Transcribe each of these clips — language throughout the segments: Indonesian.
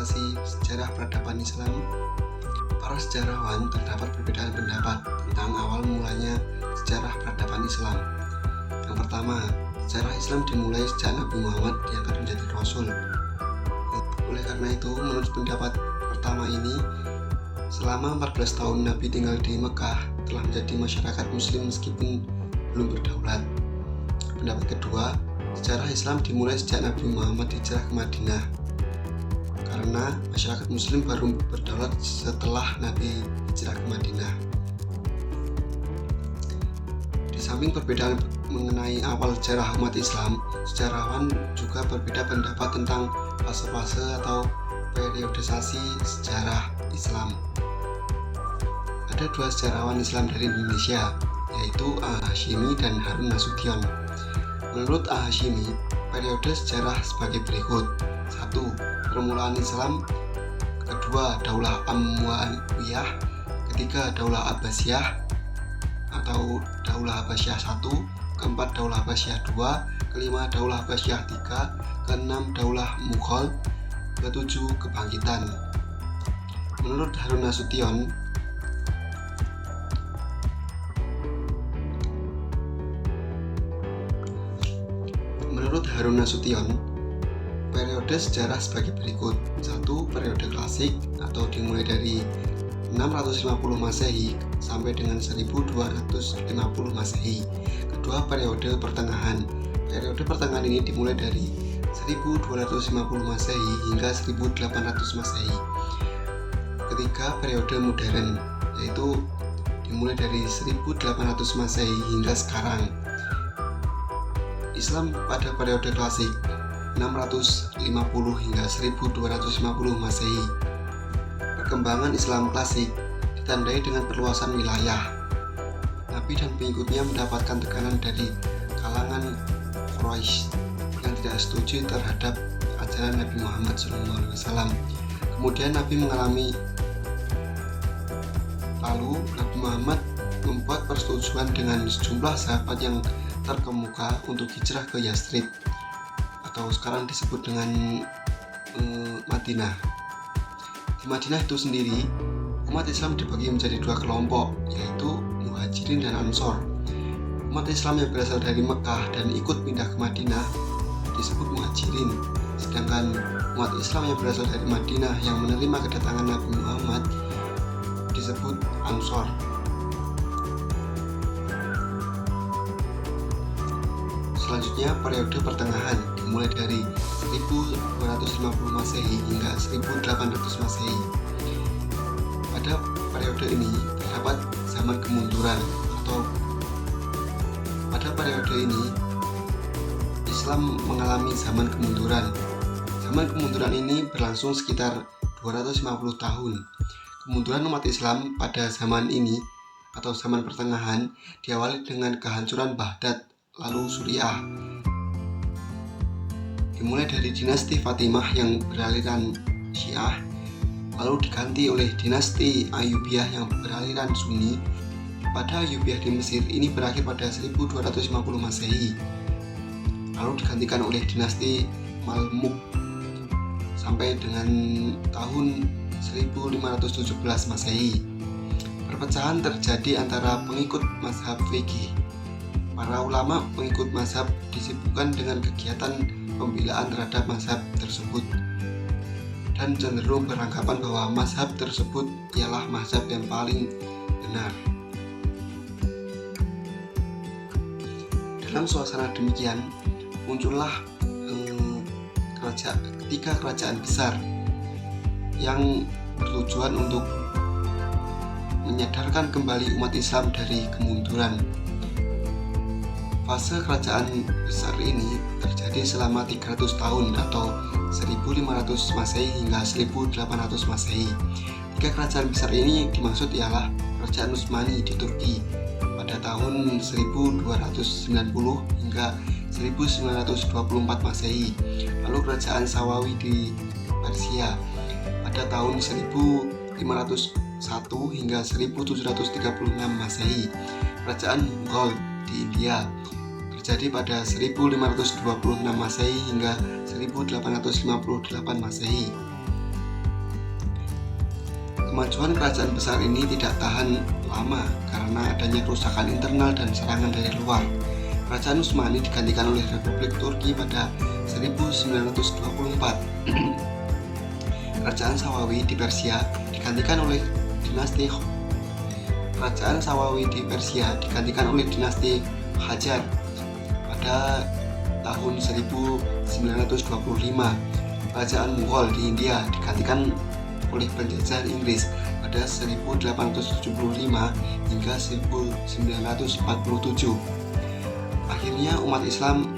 realisasi sejarah peradaban Islam, para sejarawan terdapat perbedaan pendapat tentang awal mulanya sejarah peradaban Islam. Yang pertama, sejarah Islam dimulai sejak Nabi Muhammad diangkat menjadi Rasul. Oleh karena itu, menurut pendapat pertama ini, selama 14 tahun Nabi tinggal di Mekah telah menjadi masyarakat Muslim meskipun belum berdaulat. Pendapat kedua, sejarah Islam dimulai sejak Nabi Muhammad hijrah ke Madinah, karena masyarakat Muslim baru berdaulat setelah Nabi hijrah ke Madinah. Di samping perbedaan mengenai awal sejarah umat Islam, sejarawan juga berbeda pendapat tentang fase-fase atau periodisasi sejarah Islam. Ada dua sejarawan Islam dari Indonesia, yaitu A.Hasyimi dan Harun Nasution. Menurut A.Hasyimi, periode sejarah sebagai berikut: 1. Permulaan Islam. 2. Daulah Umayyah. 3. Daulah Abbasiyah atau Daulah Abbasiyah 1. 4. Daulah Abbasiyah 2. 5. Daulah Abbasiyah 3. 6. Daulah Mughal. 7. Kebangkitan. Menurut Harun Nasution, periode sejarah sebagai berikut: 1. Periode klasik atau dimulai dari 650 Masehi sampai dengan 1250 Masehi. 2. Periode pertengahan. Periode pertengahan ini dimulai dari 1250 Masehi hingga 1800 Masehi. 3. Periode modern, yaitu dimulai dari 1800 Masehi hingga sekarang. Islam pada periode klasik 650 hingga 1250 Masehi. Perkembangan Islam klasik ditandai dengan perluasan wilayah. Nabi dan pengikutnya mendapatkan tekanan dari kalangan Quraisy yang tidak setuju terhadap ajaran Nabi Muhammad SAW. Kemudian Nabi Lalu Nabi Muhammad membuat persetujuan dengan sejumlah sahabat yang terkemuka untuk hijrah ke Yathrib atau sekarang disebut dengan Madinah. Di Madinah itu sendiri, umat Islam dibagi menjadi dua kelompok, yaitu Muhajirin dan Ansor. Umat Islam yang berasal dari Mekah dan ikut pindah ke Madinah disebut Muhajirin, sedangkan umat Islam yang berasal dari Madinah yang menerima kedatangan Nabi Muhammad disebut Ansor. Selanjutnya, periode pertengahan dimulai dari 1250 Masehi hingga 1800 Masehi. Pada periode ini terdapat zaman kemunduran pada periode ini Islam mengalami zaman kemunduran. Zaman kemunduran ini berlangsung sekitar 250 tahun. Kemunduran umat Islam pada zaman ini atau zaman pertengahan diawali dengan kehancuran Baghdad lalu Suriah. Dimulai dari dinasti Fatimah yang beraliran Syiah, lalu diganti oleh dinasti Ayyubiyah yang beraliran Sunni. Pada Ayyubiyah di Mesir ini berakhir pada 1250 Masehi, lalu digantikan oleh dinasti Mamluk sampai dengan tahun 1517 Masehi. Perpecahan terjadi antara pengikut mazhab fikih. Para ulama pengikut mazhab disibukkan dengan kegiatan pembelaan terhadap mazhab tersebut dan cenderung beranggapan bahwa mazhab tersebut ialah mazhab yang paling benar. Dalam suasana demikian, muncullah tiga kerajaan besar yang bertujuan untuk menyadarkan kembali umat Islam dari kemunduran. Fase kerajaan besar ini terjadi selama 300 tahun atau 1500 Masehi hingga 1800 Masehi. Tiga kerajaan besar ini dimaksud ialah Kerajaan Utsmani di Turki pada tahun 1290 hingga 1924 Masehi, lalu Kerajaan Safawi di Persia pada tahun 1501 hingga 1736 Masehi, Kerajaan Mughal di India terjadi pada 1526 Masehi hingga 1858 Masehi. Kemajuan kerajaan besar ini tidak tahan lama karena adanya kerusakan internal dan serangan dari luar. Kerajaan Utsmani digantikan oleh Republik Turki pada 1924. Kerajaan Safawi di Persia digantikan oleh dinasti Qajar pada tahun 1925. Kerajaan Mughal di India digantikan oleh penjajah Inggris pada 1875 hingga 1947. Akhirnya umat Islam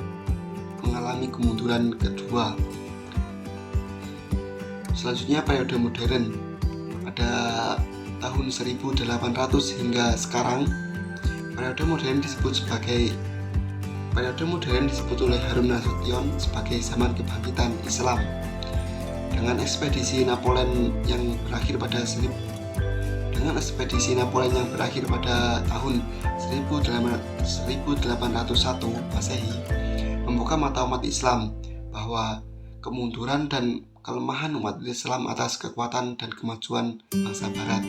mengalami kemunduran kedua. Selanjutnya periode modern pada tahun 1800 hingga sekarang. Periode modern disebut oleh Harun Nasution sebagai zaman kebangkitan Islam. Dengan ekspedisi Napoleon yang berakhir pada tahun 1801 Masehi, membuka mata umat Islam bahwa kemunduran dan kelemahan umat Islam atas kekuatan dan kemajuan bangsa Barat.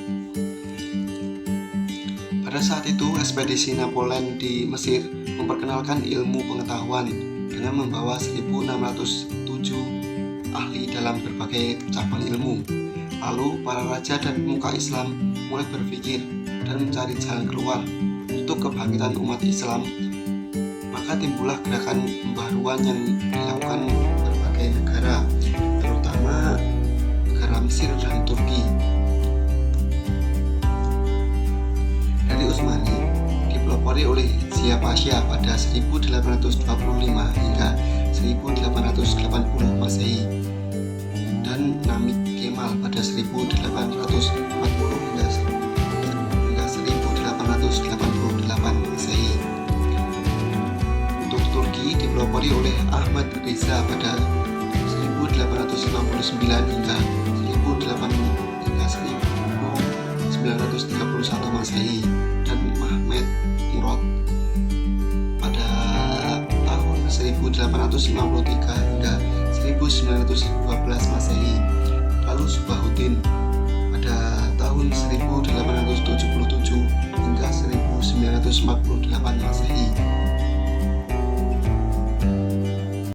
Pada saat itu, ekspedisi Napoleon di Mesir memperkenalkan ilmu pengetahuan dengan membawa 1607 ahli dalam berbagai cabang ilmu. Lalu, para raja dan pemuka Islam mulai berpikir dan mencari jalan keluar untuk kebangkitan umat Islam. Maka timbullah gerakan pembaharuan yang dilakukan berbagai negara, terutama negara Mesir dan Turki. Dari Utsmani dipelopori oleh Zia Pasha pada 1825 hingga 1880 Masehi dan Namik Kemal pada 1840 hingga 1888 Masehi. Untuk Turki dipelopori oleh Ahmad Reza pada 1859 hingga 1931 Masehi dan Mehmed Murad pada tahun 1853 hingga 1912 Masehi. Lalu Subahuddin pada tahun 1877 hingga 1948 Masehi.